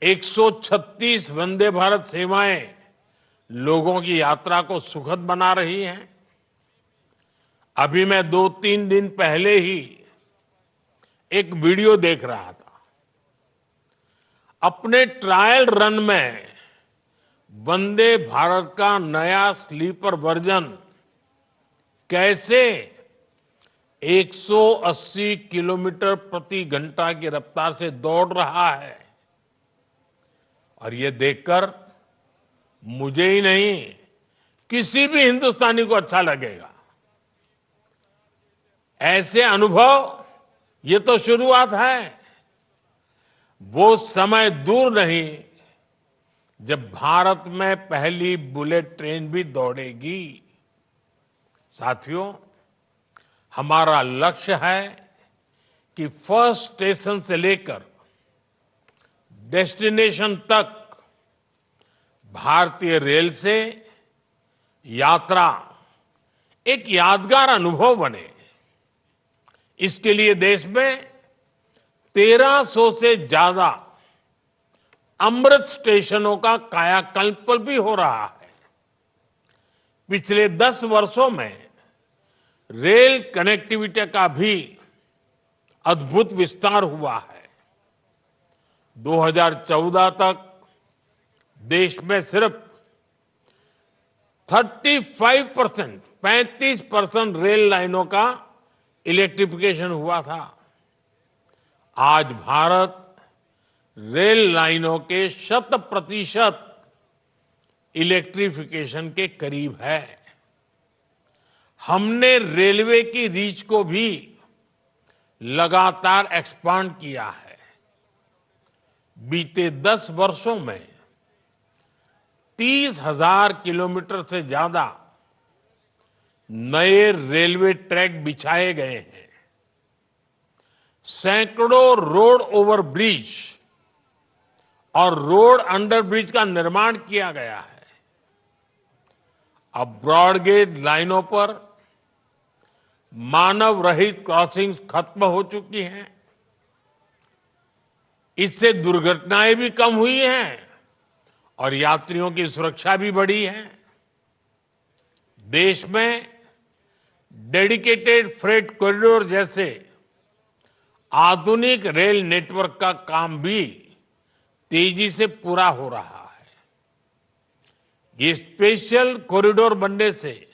136 वंदे भारत सेवाएं लोगों की यात्रा को सुखद बना रही हैं। अभी मैं 2-3 दिन पहले ही एक वीडियो देख रहा था। अपने ट्रायल रन में वंदे भारत का नया स्लीपर वर्जन कैसे 180 किलोमीटर प्रति घंटा की रफ्तार से दौड़ रहा है, और ये देखकर मुझे ही नहीं, किसी भी हिंदुस्तानी को अच्छा लगेगा। ऐसे अनुभव ये तो शुरुआत है। वो समय दूर नहीं जब भारत में पहली बुलेट ट्रेन भी दौड़ेगी। साथियों, हमारा लक्ष्य है कि फर्स्ट स्टेशन से लेकर डेस्टिनेशन तक भारतीय रेल से यात्रा एक यादगार अनुभव बने। इसके लिए देश में 1300 से ज्यादा अमृत स्टेशनों का कायाकल्प भी हो रहा है। पिछले 10 वर्षों में रेल कनेक्टिविटी का भी अद्भुत विस्तार हुआ है। 2014 तक देश में सिर्फ 35% रेल लाइनों का इलेक्ट्रिफिकेशन हुआ था। आज भारत रेल लाइनों के 100% इलेक्ट्रिफिकेशन के करीब है। हमने रेलवे की रीच को भी लगातार एक्सपांड किया है। बीते 10 वर्षों में 30,000 किलोमीटर से ज्यादा नए रेलवे ट्रैक बिछाए गए हैं। सैकड़ों रोड ओवर ब्रिज और रोड अंडर ब्रिज का निर्माण किया गया है। अब ब्रॉडगेज लाइनों पर मानव रहित क्रॉसिंग्स खत्म हो चुकी हैं। इससे दुर्घटनाएं भी कम हुई हैं और यात्रियों की सुरक्षा भी बढ़ी है। देश में डेडिकेटेड फ्रेट कॉरिडोर जैसे आधुनिक रेल नेटवर्क का काम भी तेजी से पूरा हो रहा है। ये स्पेशल कॉरिडोर बनने से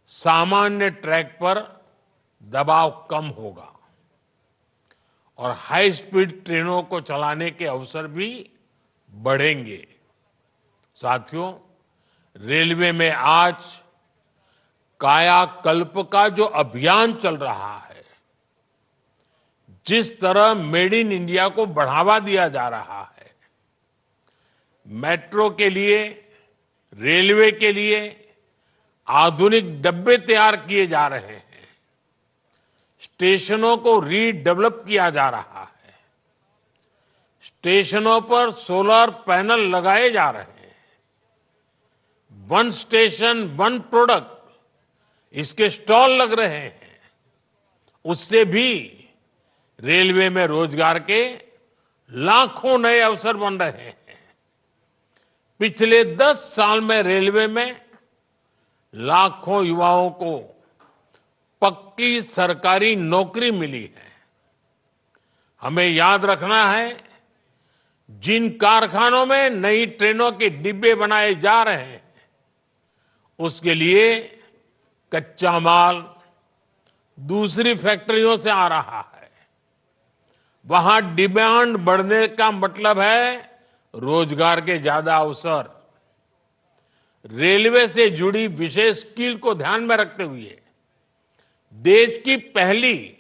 सामान्य ट्रैक पर दबाव कम होगा और हाई स्पीड ट्रेनों को चलाने के अवसर भी बढ़ेंगे। साथियों, रेलवे में आज कायाकल्प का जो अभियान चल रहा है, जिस तरह मेड इन इंडिया को बढ़ावा दिया जा रहा है, मेट्रो के लिए, रेलवे के लिए आधुनिक डब्बे तैयार किए जा रहे हैं, स्टेशनों को रीडेवलप किया जा रहा है, स्टेशनों पर सोलर पैनल लगाए जा रहे हैं, वन स्टेशन वन प्रोडक्ट, इसके स्टॉल लग रहे हैं। उससे भी रेलवे में रोजगार के लाखों नए अवसर बन रहे हैं। पिछले 10 साल में रेलवे में लाखों युवाओं को पक्की सरकारी नौकरी मिली है। हमें याद रखना है, जिन कारखानों में नई ट्रेनों के डिब्बे बनाए जा रहे हैं, उसके लिए कच्चा माल दूसरी फैक्ट्रियों से आ रहा है। वहां डिमांड बढ़ने का मतलब है रोजगार के ज्यादा अवसर। रेलवे से जुड़ी विशेष स्किल को ध्यान में रखते हुए देश की पहली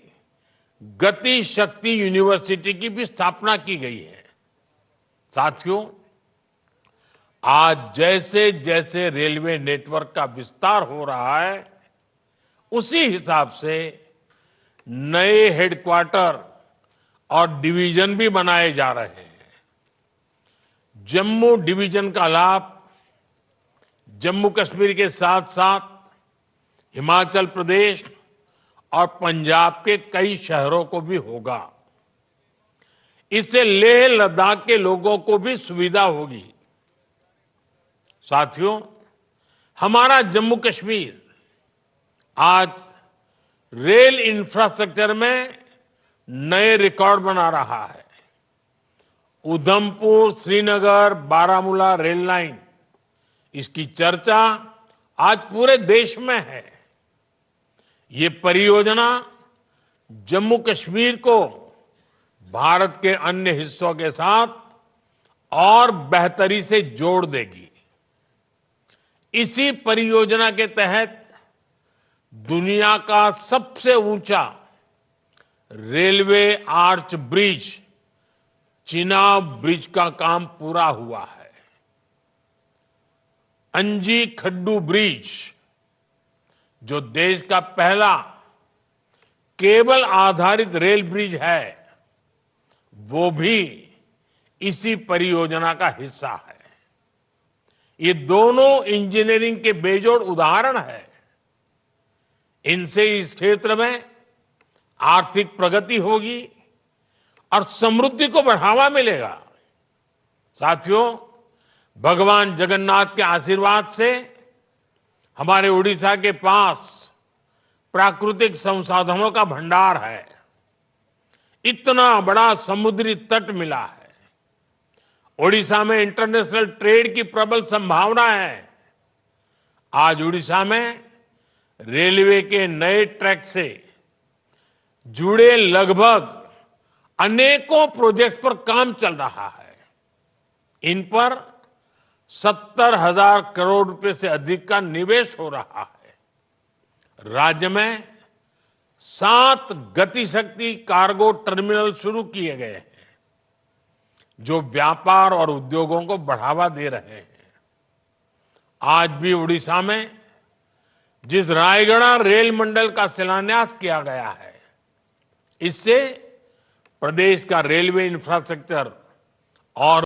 गति शक्ति यूनिवर्सिटी की भी स्थापना की गई है। साथियों, आज जैसे जैसे रेलवे नेटवर्क का विस्तार हो रहा है, उसी हिसाब से नए हेडक्वार्टर और डिवीजन भी बनाए जा रहे हैं। जम्मू डिवीजन का लाभ जम्मू कश्मीर के साथ साथ हिमाचल प्रदेश और पंजाब के कई शहरों को भी होगा। इससे लेह लद्दाख के लोगों को भी सुविधा होगी। साथियों, हमारा जम्मू कश्मीर आज रेल इंफ्रास्ट्रक्चर में नए रिकॉर्ड बना रहा है। उधमपुर श्रीनगर बारामूला रेल लाइन, इसकी चर्चा आज पूरे देश में है। ये परियोजना जम्मू कश्मीर को भारत के अन्य हिस्सों के साथ और बेहतरी से जोड़ देगी। इसी परियोजना के तहत दुनिया का सबसे ऊंचा railway arch bridge, Chenab bridge का काम पूरा हुआ है। अंजी खड्डू ब्रिज, जो देश का पहला केबल आधारित रेल ब्रिज है, वो भी इसी परियोजना का हिस्सा है। ये दोनों इंजीनियरिंग के बेजोड़ उदाहरण है। इनसे इस क्षेत्र में आर्थिक प्रगति होगी और समृद्धि को बढ़ावा मिलेगा। साथियों, भगवान जगन्नाथ के आशीर्वाद से हमारे उड़ीसा के पास प्राकृतिक संसाधनों का भंडार है। इतना बड़ा समुद्री तट मिला है। ओडिशा में इंटरनेशनल ट्रेड की प्रबल संभावना है। आज उड़ीसा में रेलवे के नए ट्रैक से जुड़े लगभग अनेकों प्रोजेक्ट पर काम चल रहा है। इन पर 70,000 करोड़ रुपए से अधिक का निवेश हो रहा है। राज्य में 7 गतिशक्ति कार्गो टर्मिनल शुरू किए गए हैं, जो व्यापार और उद्योगों को बढ़ावा दे रहे हैं। आज भी उड़ीसा में जिस रायगढ़ रेल मंडल का शिलान्यास किया गया है, इससे प्रदेश का रेलवे इंफ्रास्ट्रक्चर और